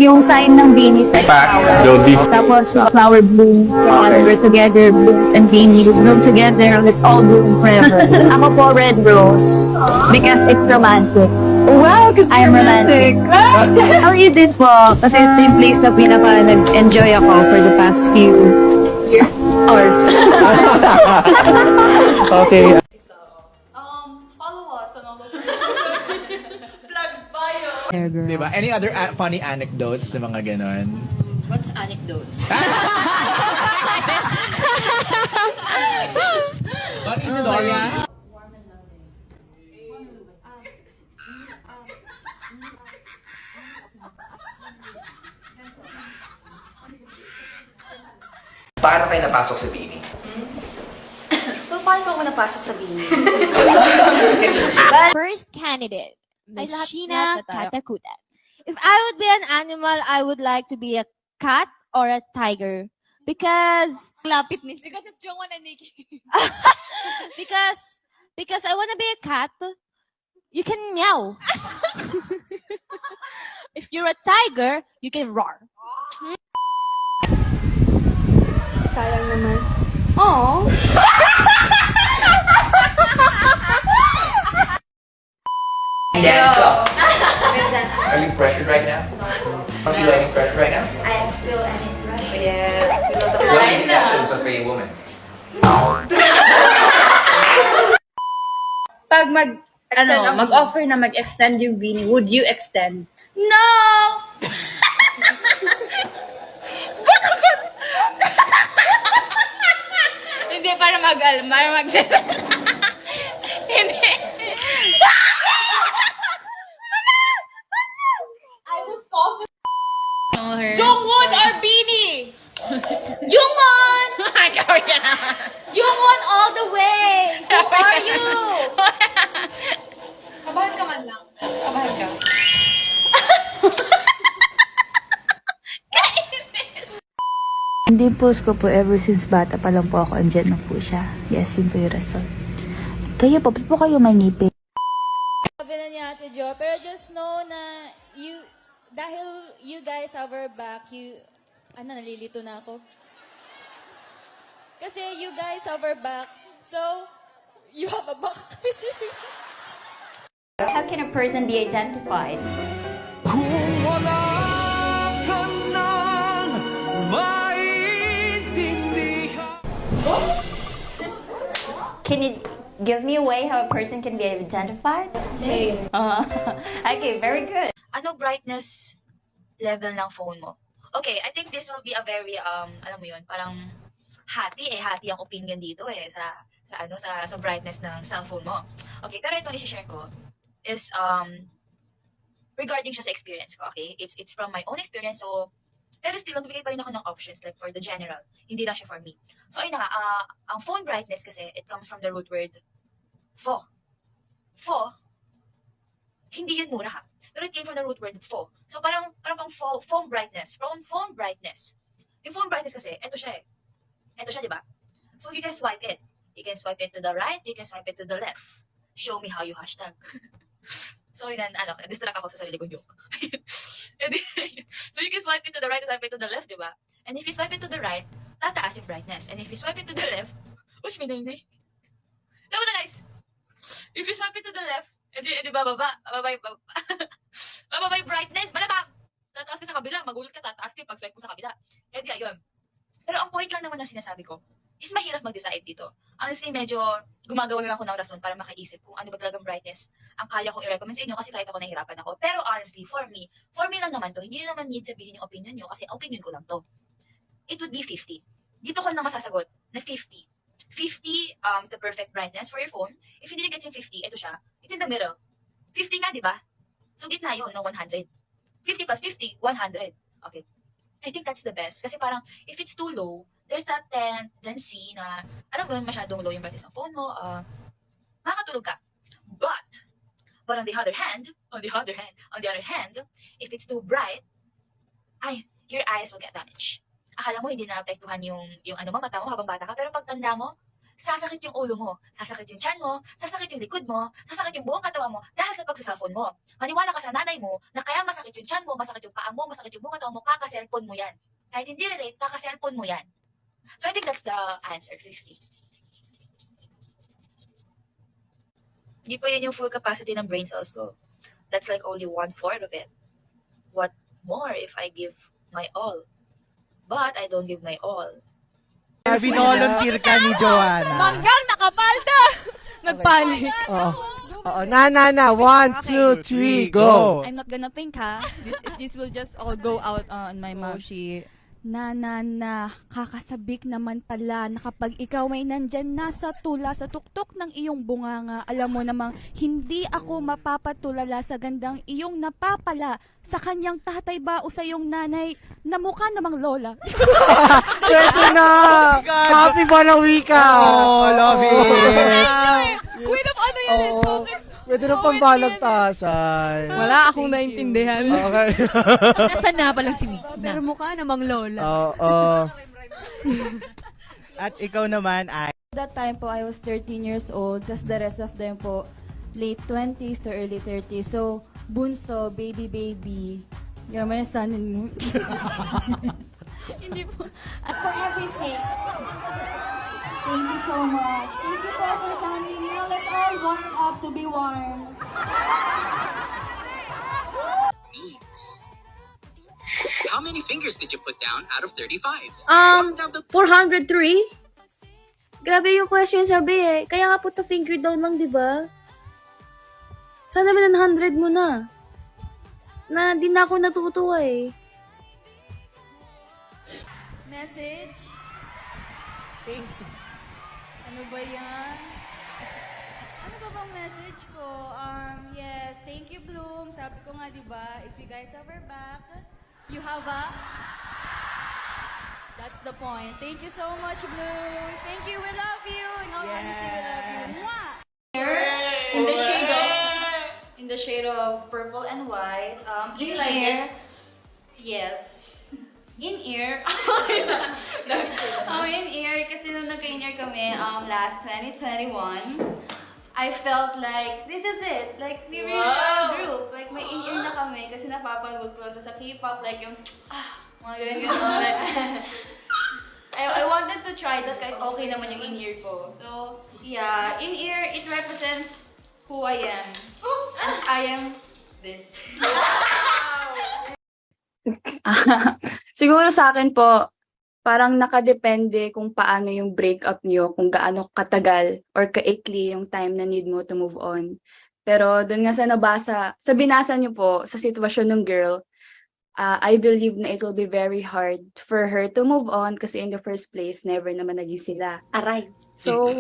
yung sign ng beanie is like Pack, flower. Jody. Tapos flower blooms, we're together, blooms and beanie bloom together, let's all bloom forever. Ako po red rose because it's romantic. Wow, because I'm romantic. How you did po? Kasi ito yung place na pinaka nag-enjoy ako for the past few hours. Okay. Follow us on all of Plug bio. Diba? Any other funny anecdotes na mga ganon? What's anecdotes? Funny story. Paano kayo napasok sa Bini? So, paano ako napasok sa Bini? First candidate, Miss lahat- Sheena lahat na tayo. Katakutan. If I would be an animal, I would like to be a cat or a tiger. Because Lapit ni. Because it's Jungwon and Nikki. because I want to be a cat, you can meow. If you're a tiger, you can roar. Sayang naman. Oh. Dance up. Are you pressured right now? Are you feeling pressured right now? I feel any pressure. Yes. What is the essence of a woman? Pag mag-offer na mag-extend yung Beanie, would you extend? No! Hindi, para mag Hindi. I was coughing. Jungwon or Beanie? Jungwon! Jungwon all the way! Who are you? Kabahan ka man lang. Kabahan ka. Yung dimples ko po, ever since bata pa lang po ako, andyan na po siya. Yes, yun po yung rason. Kayo po, ba't po kayo may ngipin? Sabi na ni Ate Jo, pero just know na dahil you guys have our back, nalilito na ako. Kasi you guys have our back, so you have a back. How can a person be identified? Can you give me a way how a person can be identified? Same. Okay, very good. Ano brightness level ng phone mo? Okay, I think this will be a very, alam mo yun, parang hati ang opinion dito sa brightness ng cellphone mo. Okay, pero itong i-share ko is, regarding siya sa experience ko, okay? It's from my own experience, so, pero still, nagbigay pa rin ako ng options, like for the general. Hindi lang siya for me. So, ayun na nga, ang phone brightness kasi, it comes from the root word, fo. Fo, hindi yun mura ha. Pero it came from the root word fo. So, parang pang phone brightness. Phone brightness. Yung phone brightness kasi, eto siya eh. Eto siya, di ba? So, you can swipe it. You can swipe it to the right, you can swipe it to the left. Show me how you hashtag. Sorry na, distract ako sa sarili ko joke. So you can swipe it to the right, swipe it to the left, di ba? And if you swipe it to the right, tataas yung brightness. And if you swipe it to the left, push me na. Tama na guys! If you swipe it to the left, edi bababa yung brightness, malabang! Tataas ka sa kabila, magulat ka, tataas ka pag swipe mo sa kabila. Edi ayun. Pero ang point lang naman na sinasabi ko, is mahirap mag-decide dito. Honestly, medyo gumagawa lang ako ng rason para makaisip kung ano ba talagang brightness ang kaya kong i-recommend sa inyo kasi kahit ako nahihirapan ako. Pero honestly, for me lang naman to, hindi naman need sabihin yung opinion nyo kasi opinion ko lang to. It would be 50. Dito ko na masasagot na 50. 50 is the perfect brightness for your phone. If hindi na gets yung 50, ito siya. It's in the middle. 50 nga, di ba? So, gitna yun ng 100. 50 plus 50, 100. Okay. I think that's the best. Kasi parang, if it's too low, there's that tendency na, alam mo yun, masyadong low yung brightness ng phone mo, makakatulog ka. But on the other hand, if it's too bright, your eyes will get damaged. Akala mo hindi na apektuhan yung ano mo, mata mo habang bata ka, pero pag tanda mo, sasakit yung ulo mo, sasakit yung tiyan mo, sasakit yung likod mo, sasakit yung buong katawan mo dahil sa pagsa-cellphone mo. Maniwala ka sa nanay mo na kaya masakit yung tiyan mo, masakit yung paa mo, masakit yung buong katawan mo, kaka-cellphone mo yan. Kahit hindi relate, kaka-cellphone mo yan. So I think that's the answer, 50. Hindi pa yun yung full capacity ng brain cells ko. That's like only 1/4 of it. What more if I give my all? But I don't give my all. Binolunteer ka ni Joanna. Manggang nakapalda! Nagpanik. Oo. Oo. Na. 1, 2, 3, go. I'm not gonna think, ha? This will just all go out on my mouth. Na, kakasabik naman pala na kapag ikaw ay nandyan na sa tula sa tuktok ng iyong bunganga, alam mo namang hindi ako mapapatulala sa gandang iyong napapala sa kanyang tatay ba o sa iyong nanay na mukha namang lola. Pwede na. Happy Balawika. Oh, love it. Queen of ano yan, Oo. Pwede na pambalagtasan. Wala akong naintindihan. Okay. Nasaan na palang si Mix na? Pero mukha namang lola. Oo. At ikaw naman ay That time po, I was 13 years old, tas the rest of them po, late 20s to early 30s. So, bunso, baby. You're my son and moon. Hindi po. For everything. Thank you so much. Thank you po for coming. Now let's all warm up to be warm. How many fingers did you put down out of 35? 403? Grabe yung question sabi eh. Kaya nga put a finger down lang, di ba? Sana naman 100 mo na. Na di na ako natutuwa eh. Message? Thank you. Ano ba yan? Ano ba bang message ko? Yes, thank you, Bloom. Sabi ko nga, di ba, if you guys have our back, you have a... That's the point. Thank you so much, Blooms. Thank you, we love you. In all honesty, we love you. Mwah! In the shade of purple and white. You like it? Yes. In-ear. In-ear, kasi nung nagka-in-ear kami last 2021, I felt like, this is it. Like, we really are a group. Like, may in-ear na kami kasi napapanood ko lang to sa K-pop. Like, yung, mga ganyan. Like, I wanted to try that kahit okay naman yung in-ear ko. So, yeah, in-ear, it represents who I am. And I am this. Siguro sa akin po, parang nakadepende kung paano yung breakup nyo, kung gaano katagal or kaikli yung time na need mo to move on. Pero dun nga sa binasa nyo po, sa sitwasyon ng girl, I believe na it will be very hard for her to move on kasi in the first place, never naman naging sila. Aray. So,